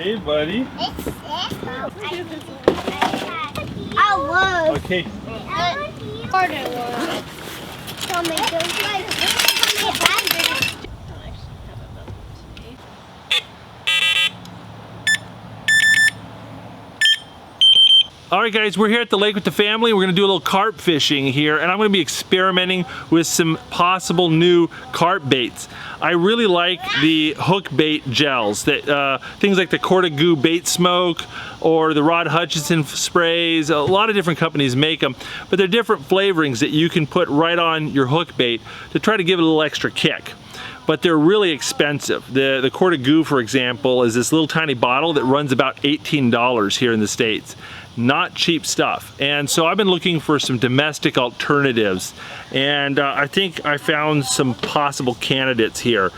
Hey, buddy. I love. Okay. Korda one. Tell me, those like. All right, guys, we're here at the lake with the family. We're gonna do a little carp fishing here, and I'm gonna be experimenting with some possible new carp baits. I really like the hook bait gels, that things like the Korda bait smoke or the Rod Hutchinson sprays. A lot of different companies make them, but they're different flavorings that you can put right on your hook bait to try to give it a little extra kick. But they're really expensive. The Korda, for example, is this little tiny bottle that runs about $18 here in the States. Not cheap stuff. And so I've been looking for some domestic alternatives, and I think I found some possible candidates here.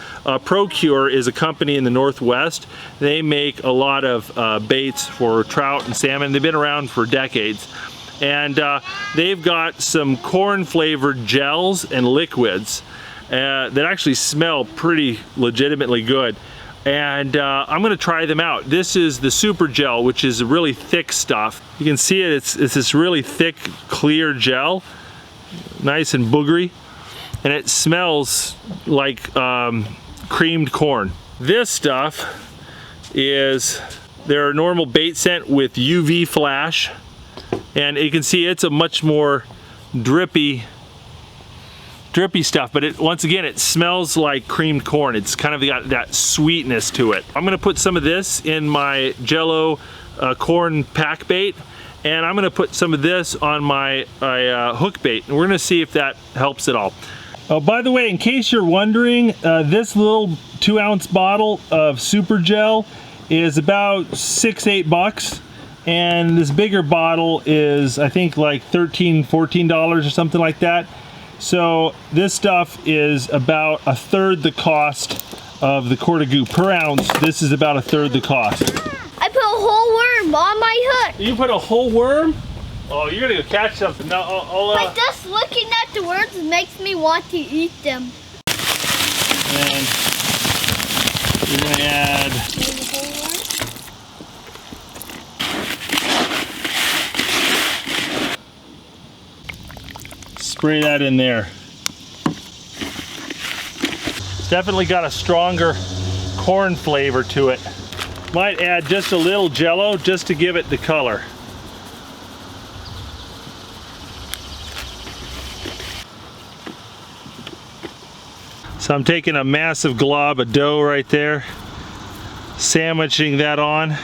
Procure is a company in the Northwest. They make a lot of baits for trout and salmon. They've been around for decades. And they've got some corn flavored gels and liquids that actually smell pretty legitimately good. And I'm gonna try them out. This is the super gel, which is really thick stuff. You can see it, it's this really thick, clear gel, nice and boogery, and it smells like creamed corn. This stuff is their normal bait scent with UV flash, and you can see it's a much more drippy stuff, but once again, it smells like creamed corn. It's kind of got that sweetness to it. I'm gonna put some of this in my Jello corn pack bait, and I'm gonna put some of this on my hook bait, and we're gonna see if that helps at all. Oh, by the way, in case you're wondering, this little 2-ounce bottle of super gel is about $6-8, and this bigger bottle is, I think, like $13-14 or something like that. So this stuff is about 1/3 the cost of the Korda per ounce. This is about 1/3 the cost. I put a whole worm on my hook. You put a whole worm? Oh, you're gonna go catch something. No, but just looking at the worms makes me want to eat them. And you're gonna add spray that in there. It's definitely got a stronger corn flavor to it. Might add just a little Jello just to give it the color. So I'm taking a massive glob of dough right there, sandwiching that on,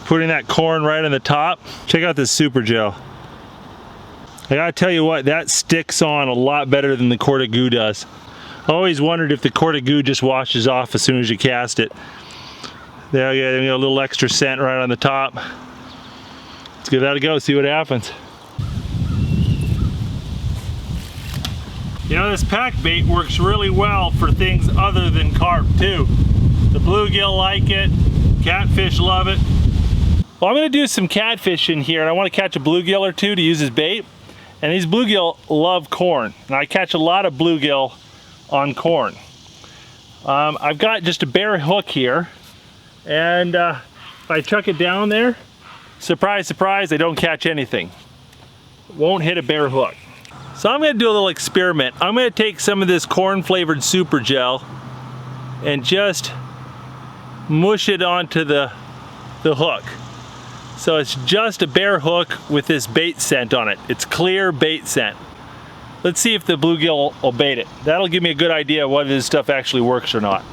putting that corn right on the top. Check out this super gel. I gotta tell you what, that sticks on a lot better than the Korda does. I always wondered if the Korda just washes off as soon as you cast it. There you go, a little extra scent right on the top. Let's give that a go, see what happens. You know, this pack bait works really well for things other than carp too. The bluegill like it, catfish love it. Well, I'm gonna do some catfish in here, and I wanna catch a bluegill or two to use as bait. And these bluegill love corn, and I catch a lot of bluegill on corn. I've got just a bare hook here, and if I chuck it down there, surprise, surprise, I don't catch anything. Won't hit a bare hook. So I'm gonna do a little experiment. I'm gonna take some of this corn flavored super gel and just mush it onto the hook. So it's just a bare hook with this bait scent on it. It's clear bait scent. Let's see if the bluegill will bait it. That'll give me a good idea of whether this stuff actually works or not.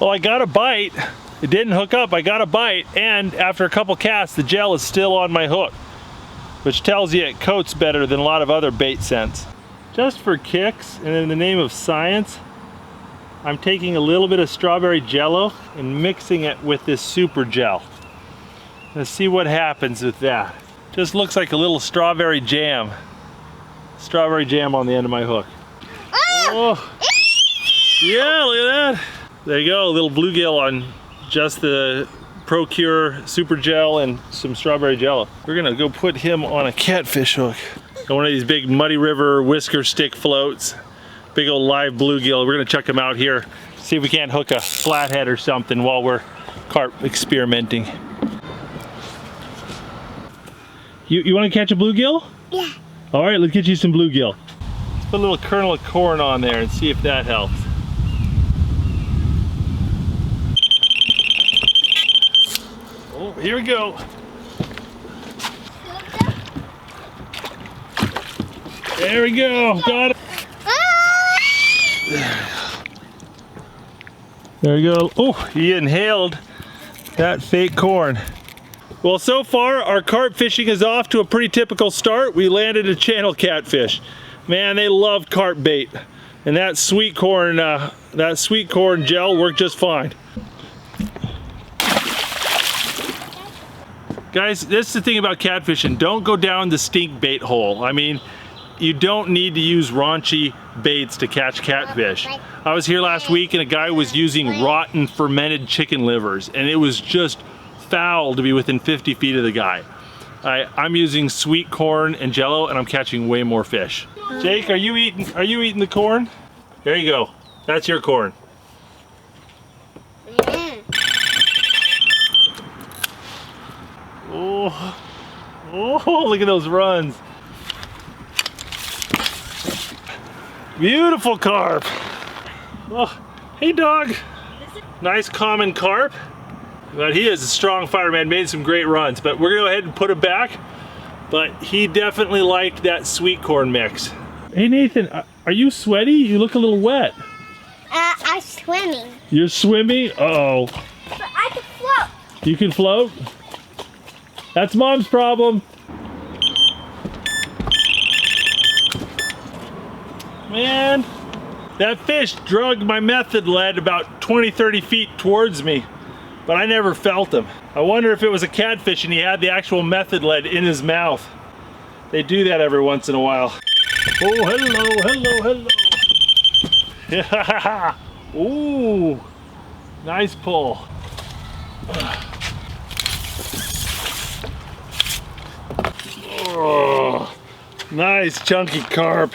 Well, I got a bite. It didn't hook up, I got a bite, and after a couple casts, the gel is still on my hook, which tells you it coats better than a lot of other bait scents. Just for kicks, and in the name of science, I'm taking a little bit of strawberry jello and mixing it with this super gel. Let's see what happens with that. Just looks like a little strawberry jam. Strawberry jam on the end of my hook. Oh, yeah, look at that. There you go, a little bluegill on just the Procure super gel and some strawberry jello. We're gonna go put him on a catfish hook. On one of these big Muddy River whisker stick floats. Big old live bluegill. We're gonna chuck him out here, See if we can't hook a flathead or something while we're carp experimenting. You want to catch a bluegill? Yeah. All right, let's get you some bluegill. Let's put a little kernel of corn on there and see if that helps. Oh, here we go. There we go, got it. There we go. Oh, he inhaled that fake corn. Well, so far our carp fishing is off to a pretty typical start. We landed a channel catfish. Man, they love carp bait, and that sweet corn gel worked just fine. Guys, this is the thing about catfishing. Don't go down the stink bait hole. I mean, you don't need to use raunchy baits to catch catfish. I was here last week and a guy was using rotten fermented chicken livers, and it was just foul to be within 50 feet of the guy. I'm using sweet corn and jello, and I'm catching way more fish. Jake, are you eating the corn? There you go. That's your corn. Oh, look at those runs. Beautiful carp. Oh, hey dog. Nice common carp. But he is a strong fireman, made some great runs. But we're gonna go ahead and put him back. But he definitely liked that sweet corn mix. Hey Nathan, are you sweaty? You look a little wet. I'm swimming. You're swimming? Uh-oh. But I can float. You can float? That's Mom's problem. Man, that fish dragged my method lead about 20-30 feet towards me, but I never felt him. I wonder if it was a catfish and he had the actual method lead in his mouth. They do that every once in a while. Oh, hello. Yeah. Ooh, nice pull. Oh, nice chunky carp.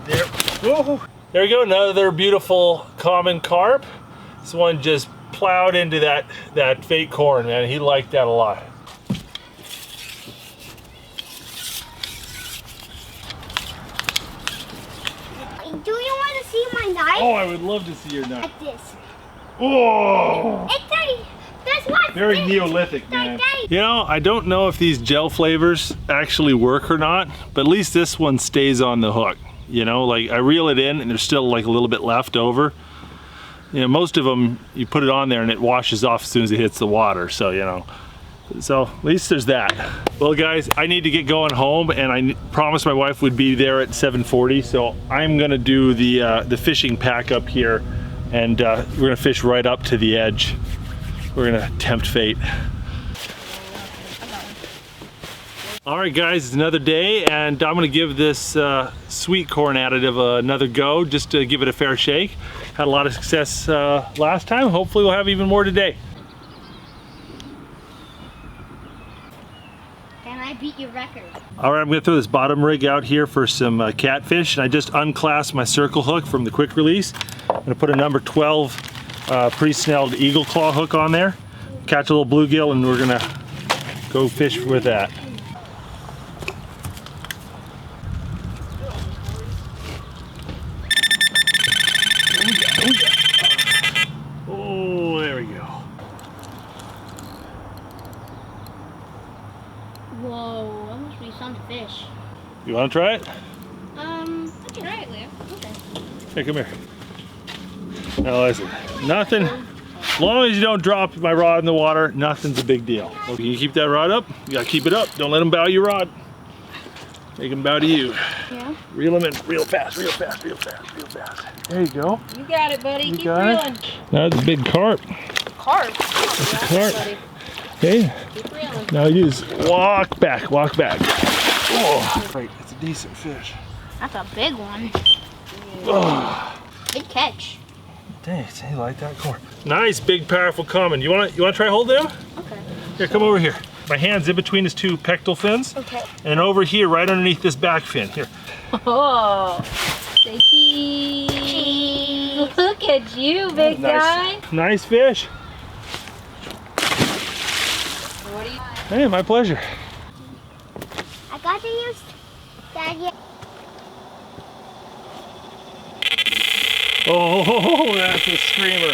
There, whoa. There we go, another beautiful common carp. This one just plowed into that fake corn, man. He liked that a lot. Do you want to see my knife? Oh, I would love to see your knife. Like this. Oh! That's what. Very Neolithic, man. You know, I don't know if these gel flavors actually work or not, but at least this one stays on the hook. You know, like I reel it in and there's still like a little bit left over. You know, most of them, you put it on there and it washes off as soon as it hits the water, so you know. So at least there's that. Well guys, I need to get going home and I promised my wife would be there at 7:40, so I'm gonna do the fishing pack up here and we're gonna fish right up to the edge. We're gonna tempt fate. All right guys, it's another day and I'm gonna give this sweet corn additive another go just to give it a fair shake. Had a lot of success last time. Hopefully we'll have even more today. And I beat your record. All right, I'm gonna throw this bottom rig out here for some catfish. And I just unclasped my circle hook from the quick release. I'm gonna put a number 12 pre-snelled eagle claw hook on there. Catch a little bluegill and we're gonna go fish with that. Oh, there we go. Whoa, that must be some fish. You wanna try it? I can try it, Leo. Okay. Hey, come here. Now listen, nothing, as long as you don't drop my rod in the water, nothing's a big deal. Okay, you keep that rod up, you gotta keep it up. Don't let them bow your rod. Make them bow to you. Yeah. Reel them in real fast, real fast, real fast, real fast. There you go. You got it, buddy. You Keep got reeling. it. That's a big carp. Carp. That's a That's carp. it, Okay, Keep reeling. now you just walk back, walk back. Oh, right, it's a decent fish. That's a big one. Oh. Big catch. Dang, he liked that corn. Nice, big, powerful common. You wanna try holding him? Okay. Here, come over here. My hand's in between his two pectoral fins. Okay. And over here, right underneath this back fin. Here. Oh. Say cheese. Cheese. Look Look at you, big guy. Nice fish. What are you? Hey, my pleasure. I got to use that yet. Oh, that's a screamer.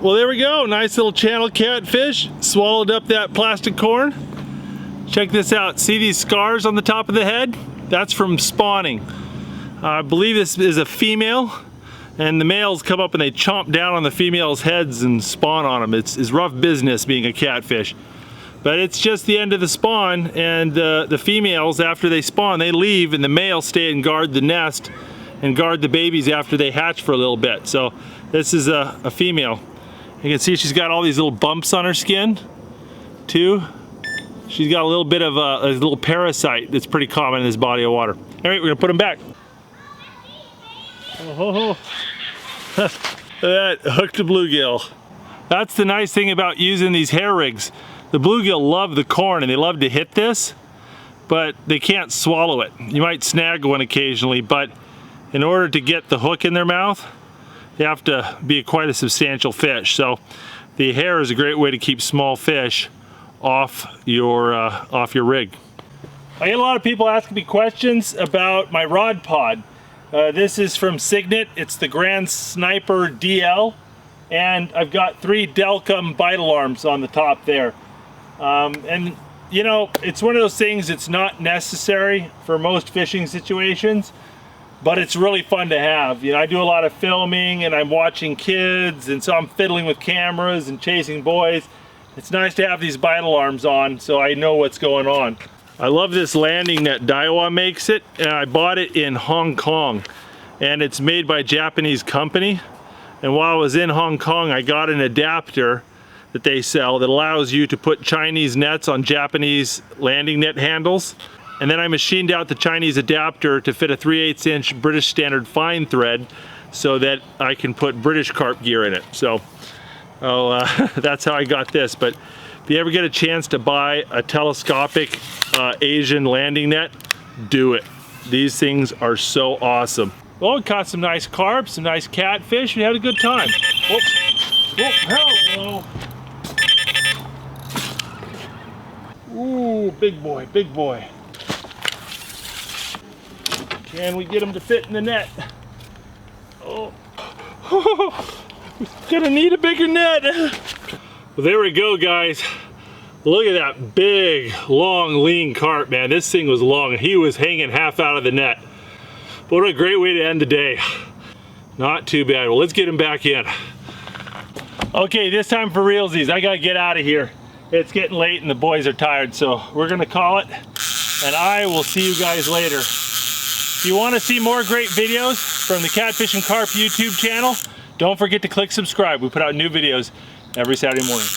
Well, there we go. Nice little channel catfish. Swallowed up that plastic corn. Check this out. See these scars on the top of the head? That's from spawning. I believe this is a female, and the males come up and they chomp down on the females' heads and spawn on them. It's rough business being a catfish. But it's just the end of the spawn, and the females, after they spawn, they leave, and the males stay and guard the nest and guard the babies after they hatch for a little bit. So this is a female. You can see she's got all these little bumps on her skin, too. She's got a little bit of a little parasite that's pretty common in this body of water. All right, we're gonna put them back. Oh, look at that, hooked a bluegill. That's the nice thing about using these hair rigs. The bluegill love the corn and they love to hit this, but they can't swallow it. You might snag one occasionally, but in order to get the hook in their mouth, they have to be quite a substantial fish. So the hair is a great way to keep small fish off your rig. I get a lot of people asking me questions about my rod pod. This is from Signet. It's the Grand Sniper DL, and I've got 3 Delcom bite alarms on the top there. And you know, it's one of those things that's not necessary for most fishing situations, but it's really fun to have. You know, I do a lot of filming and I'm watching kids, and so I'm fiddling with cameras and chasing boys. It's nice to have these bite alarms on so I know what's going on. I love this landing net. Daiwa makes it, and I bought it in Hong Kong, and it's made by a Japanese company. And while I was in Hong Kong, I got an adapter that they sell that allows you to put Chinese nets on Japanese landing net handles. And then I machined out the Chinese adapter to fit a 3/8 inch British standard fine thread so that I can put British carp gear in it. So that's how I got this. But if you ever get a chance to buy a telescopic Asian landing net, do it. These things are so awesome. Well, we caught some nice carp, some nice catfish. We had a good time. Whoop. Whoop. Hello. Ooh, big boy, big boy. Can we get him to fit in the net? Oh. Gonna need a bigger net. Well, there we go, guys. Look at that big, long, lean carp, man. This thing was long. He was hanging half out of the net. What a great way to end the day. Not too bad. Well, let's get him back in. Okay, this time for realsies. I gotta get out of here. It's getting late and the boys are tired, so we're gonna call it. And I will see you guys later. If you want to see more great videos from the Catfish and Carp YouTube channel, don't forget to click subscribe. We put out new videos every Saturday morning.